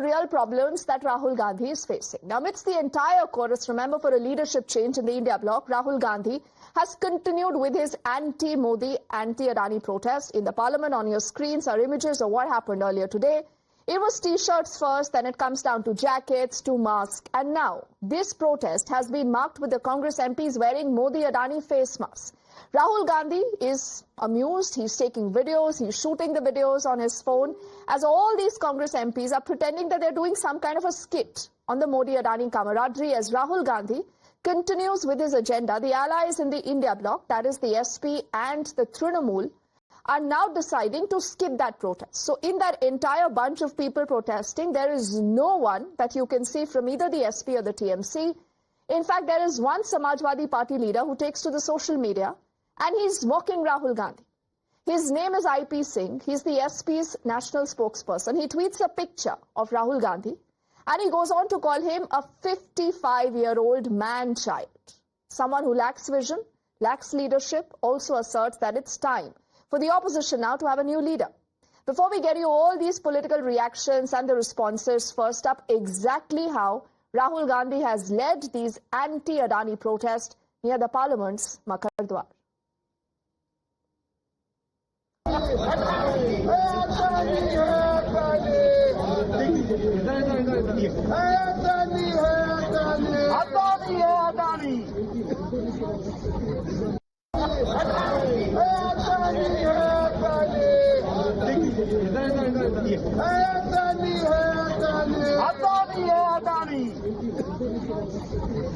real problems that Rahul Gandhi is facing. Now, amidst the entire chorus, remember, for a leadership change in the India bloc, Rahul Gandhi has continued with his anti-Modi, anti-Adani protest. In the parliament, on your screens are images of what happened earlier today. It was T-shirts first, then it comes down to jackets, to masks, and now this protest has been marked with the Congress MPs wearing Modi-Adani face masks. Rahul Gandhi is amused, he's taking videos, he's shooting the videos on his phone, as all these Congress MPs are pretending that they're doing some kind of a skit on the Modi-Adani camaraderie. As Rahul Gandhi continues with his agenda, the allies in the India bloc, that is the SP and the Trinamool, are now deciding to skip that protest. So in that entire bunch of people protesting, there is no one that you can see from either the SP or the TMC. In fact, there is one Samajwadi Party leader who takes to the social media and he's mocking Rahul Gandhi. His name is IP Singh. He's the SP's national spokesperson. He tweets a picture of Rahul Gandhi and he goes on to call him a 55-year-old man-child. Someone who lacks vision, lacks leadership, also asserts that it's time for the opposition now to have a new leader. Before we get you all these political reactions and the responses, first up, exactly how Rahul Gandhi has led these anti-Adani protests near the Parliament's Makardwar.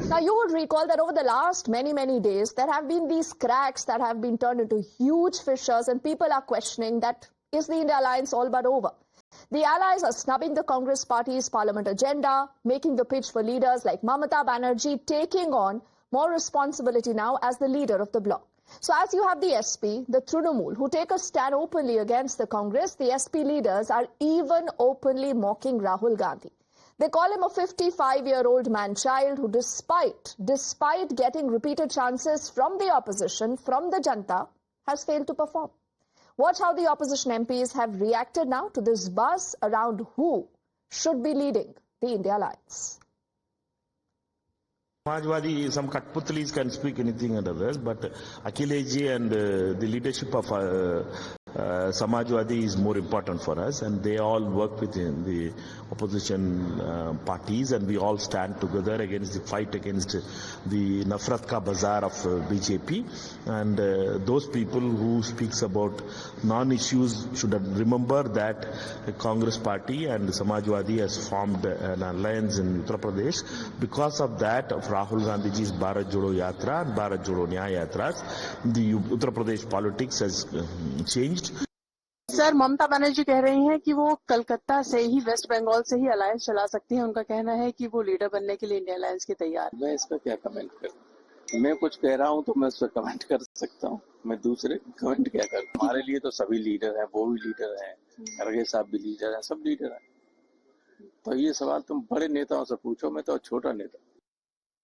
Now, you would recall that over the last many days, there have been these cracks that have been turned into huge fissures, and people are questioning that, is the India alliance all but over? The allies are snubbing the Congress party's parliament agenda, making the pitch for leaders like Mamata Banerjee taking on more responsibility now as the leader of the bloc. So as you have the SP, the Trinamool, who take a stand openly against the Congress, the SP leaders are even openly mocking Rahul Gandhi. They call him a 55-year-old man-child who, despite getting repeated chances from the opposition, from the Janta, has failed to perform. Watch how the opposition MPs have reacted now to this buzz around who should be leading the India alliance. Samajwadi, some Katputlis can speak anything and others, but Akhilesh and the leadership of Samajwadi is more important for us, and they all work within the opposition parties, and we all stand together against the fight against the Nafrat Ka Bazaar of BJP. And those people who speaks about non-issues should remember that the Congress party and Samajwadi has formed an alliance in Uttar Pradesh. Because of that, of Rahul Gandhiji's Bharat Jodo Yatra and Bharat Jodo Nyaya Yatras, the Uttar Pradesh politics has changed. Sir, Mamata Banerjee कह रही हैं कि वो कलकत्ता से ही, waste Bengal से ही alliance चला सकती हैं। उनका कहना है कि वो लीडर बनने के लिए इंडिया अलायंस के तैयार। मैं इस पर क्या कमेंट करूं? मैं कुछ कह रहा हूं तो मैं उस पर कमेंट कर सकता हूं। मैं दूसरे कमेंट क्या करूं? हमारे लिए तो सभी लीडर हैं, वो भी लीडर हैं, खड़गे साहब भी लीडर हैं, सब लीडर हैं। तो ये सवाल तुम बड़े नेताओं से पूछो, मैं तो छोटा नेता।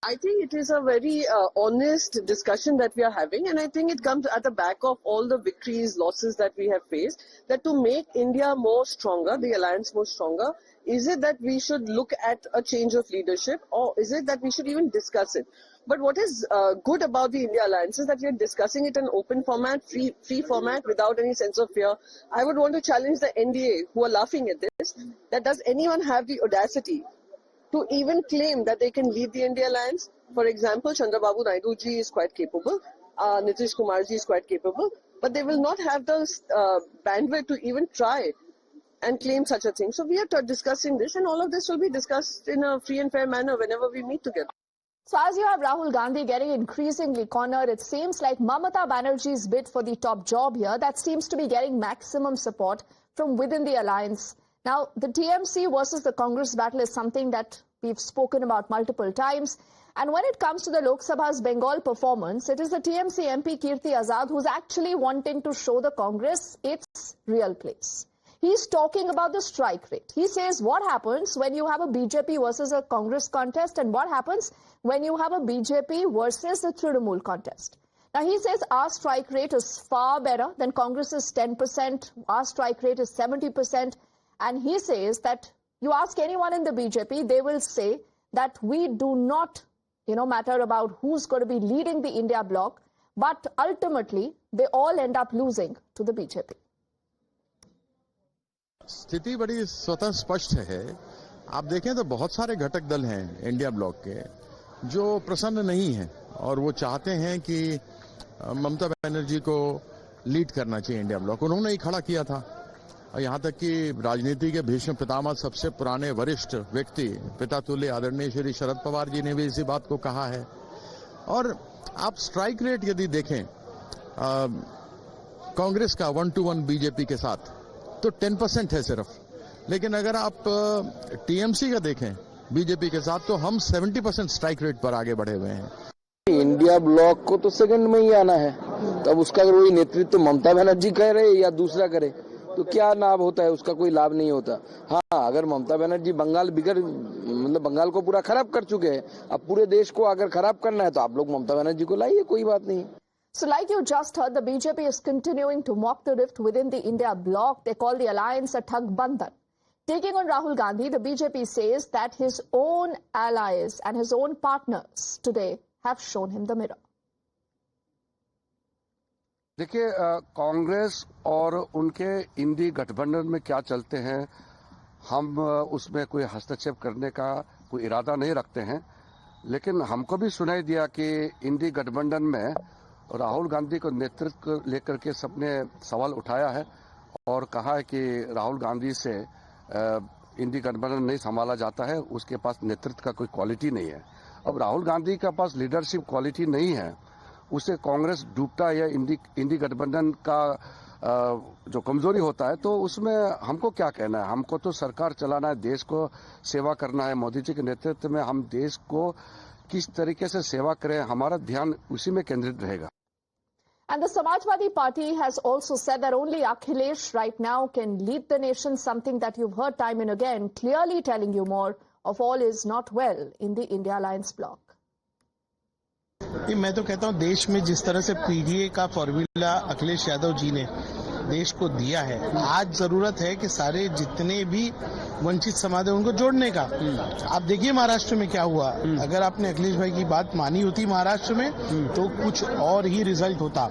I think it is a very honest discussion that we are having, and I think it comes at the back of all the victories, losses that we have faced, that to make India more stronger, the alliance more stronger, is it that we should look at a change of leadership, or is it that we should even discuss it? But what is good about the India alliance is that we are discussing it in open format, free format, without any sense of fear. I would want to challenge the NDA, who are laughing at this, that does anyone have the audacity to even claim that they can lead the India alliance? For example, Chandrababu Naidu ji is quite capable, Nitish Kumar ji is quite capable, but they will not have the bandwidth to even try and claim such a thing. So we are discussing this, and all of this will be discussed in a free and fair manner whenever we meet together. So as you have Rahul Gandhi getting increasingly cornered, it seems like Mamata Banerjee's bid for the top job here, that seems to be getting maximum support from within the alliance. Now, the TMC versus the Congress battle is something that we've spoken about multiple times. And when it comes to the Lok Sabha's Bengal performance, it is the TMC MP Kirti Azad who's actually wanting to show the Congress its real place. He's talking about the strike rate. He says what happens when you have a BJP versus a Congress contest, and what happens when you have a BJP versus a Trinamool contest. Now, he says our strike rate is far better than Congress's 10%. Our strike rate is 70%. And he says that You ask anyone in the BJP, they will say that we do not, matter about who's going to be leading the India bloc, but ultimately they all end up losing to the BJP. स्थिति बड़ी स्वतः स्पष्ट है। आप देखें तो बहुत सारे घटक दल हैं इंडिया ब्लॉक के जो प्रसन्न नहीं हैं और वो चाहते हैं कि ममता बनर्जी को लीड करना चाहिए इंडिया ब्लॉक। उन्होंने ही खड़ा किया था और यहाँ तक कि राजनीति के भीष्म पितामह सबसे पुराने वरिष्ठ व्यक्ति पिता तुल्य आदरणीय श्री शरद पवार जी ने भी इसी बात को कहा है। और आप स्ट्राइक रेट यदि देखें कांग्रेस का 1-to-1 बीजेपी के साथ तो 10% है सिर्फ, लेकिन अगर आप टीएमसी का देखें बीजेपी के साथ तो हम 70% स्ट्राइक रेट पर आगे बढ़े हुए हैं। इंडिया ब्लॉक को तो सेकंड में ही आना है, तब उसका अगर वही नेतृत्व ममता बनर्जी कह रहे या दूसरा करे तो क्या लाभ होता है? उसका कोई लाभ नहीं होता। हाँ, अगर ममता बनर्जी बंगाल को पूरा खराब कर चुके हैं, अब पूरे देश को अगर खराब करना है तो आप लोग ममता बनर्जी को लाइए, कोई बात नहीं। So like you just heard, the BJP is continuing to mock the rift within the India bloc. They call the alliance a Thagbandhan. Taking on Rahul Gandhi, the BJP says that his own allies and his own partners today have shown him the mirror. देखिए, कांग्रेस और उनके इंडी गठबंधन में क्या चलते हैं, हम उसमें कोई हस्तक्षेप करने का कोई इरादा नहीं रखते हैं। लेकिन हमको भी सुनाई दिया कि इंडी गठबंधन में राहुल गांधी को नेतृत्व लेकर के सबने सवाल उठाया है और कहा है कि राहुल गांधी से इंडी गठबंधन नहीं संभाला जाता है, उसके पास नेतृत्व का कोई क्वालिटी नहीं है। अब राहुल गांधी के पास लीडरशिप क्वालिटी नहीं है, उसे कांग्रेस डूबता है या इंडी गठबंधन का जो कमजोरी होता है, तो उसमें हमको क्या कहना है? हमको तो सरकार चलाना है, देश को सेवा करना है। मोदी जी के नेतृत्व में हम देश को किस तरीके से सेवा करें, हमारा ध्यान उसी में केंद्रित रहेगा। And the Samajwadi Party has also said that only Akhilesh right now can lead the nation, something that you've heard time and again, clearly telling you more of all is not well in the India Alliance bloc. मैं तो कहता हूं देश में जिस तरह से PDA का फॉर्मूला अखिलेश यादव जी ने देश को दिया है, आज जरूरत है कि सारे जितने भी वंचित समाज है उनको जोड़ने का। आप देखिए महाराष्ट्र में क्या हुआ, अगर आपने अखिलेश भाई की बात मानी होती महाराष्ट्र में तो कुछ और ही रिजल्ट होता।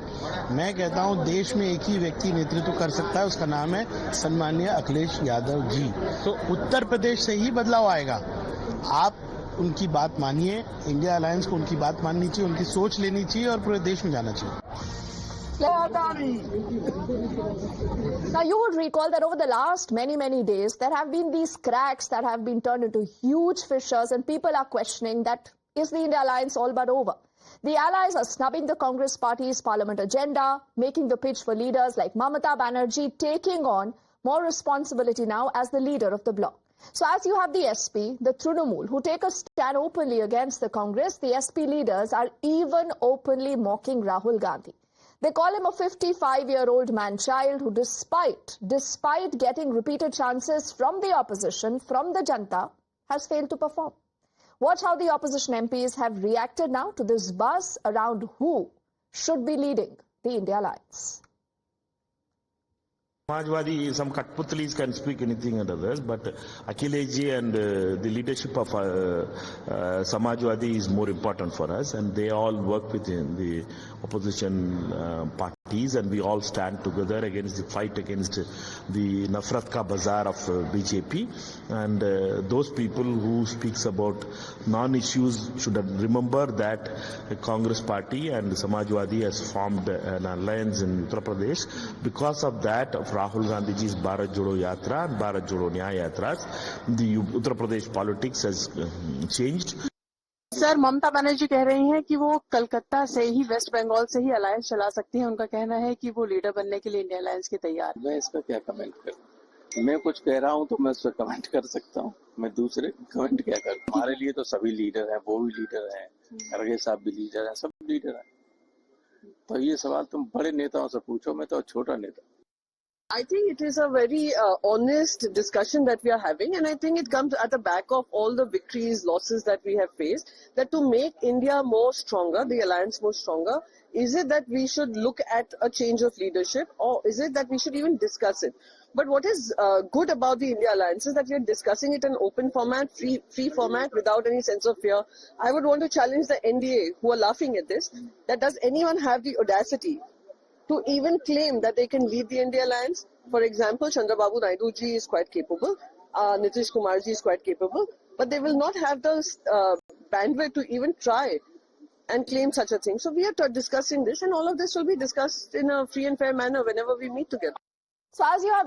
मैं कहता हूं देश में एक ही व्यक्ति नेतृत्व कर सकता है, उसका नाम है सम्माननीय अखिलेश यादव जी। तो उत्तर प्रदेश से ही बदलाव आएगा। आप उनकी बात मानिए, इंडिया अलायंस को उनकी बात माननी चाहिए, उनकी सोच लेनी चाहिए और पूरे देश में जाना चाहिए। Now you would recall that over the last many days there have been these cracks that have been turned into huge fissures, and people are questioning that is the India Alliance all but over? The allies are snubbing the Congress party's parliament agenda, making the pitch for leaders like Mamata Banerjee taking on more responsibility now as the leader of the bloc. So as you have the SP, the Trinamool, who take a stand openly against the Congress, the SP leaders are even openly mocking Rahul Gandhi. They call him a 55-year-old man-child who despite getting repeated chances from the opposition, from the Janta, has failed to perform. Watch how the opposition MPs have reacted now to this buzz around who should be leading the India Alliance. Samajwadi, some Katputlis can speak anything and others, but Akhilesh and the leadership of Samajwadi is more important for us, and they all work within the opposition parties, and we all stand together against the fight against the Nafrat Ka Bazaar of BJP. And those people who speaks about non-issues should remember that the Congress party and Samajwadi has formed an alliance in Uttar Pradesh. Because of that, of Rahul Gandhi's Bharat Jodo Yatra and Bharat Jodo Nyaya Yatras, the Uttar Pradesh politics has changed. Sir, Mamata Banerjee कह रही हैं कि वो कलकत्ता से ही, waste Bengal से ही alliance चला सकती हैं। उनका कहना है कि वो लीडर बनने के लिए इंडिया अलायंस के तैयार। मैं इसका क्या कमेंट करूं? मैं कुछ कह रहा हूं तो मैं उस पर कमेंट कर सकता हूं, मैं दूसरे कमेंट क्या करूं? हमारे लिए तो सभी लीडर हैं, वो भी लीडर हैं, खड़गे साहब भी लीडर हैं, सब लीडर हैं। तो ये सवाल तुम बड़े नेताओं से पूछो, मैं तो छोटा नेता। I think it is a very honest discussion that we are having, and I think it comes at the back of all the victories, losses that we have faced, that to make India more stronger, the alliance more stronger, is it that we should look at a change of leadership, or is it that we should even discuss it? But what is good about the India Alliance is that we are discussing it in open format, free format, without any sense of fear. I would want to challenge the NDA, who are laughing at this, that does anyone have the audacity to even claim that they can lead the India Alliance? For example, Chandrababu Naidu ji is quite capable, Nitish Kumar ji is quite capable, but they will not have the bandwidth to even try and claim such a thing. So we are discussing this, and all of this will be discussed in a free and fair manner whenever we meet together. So as you have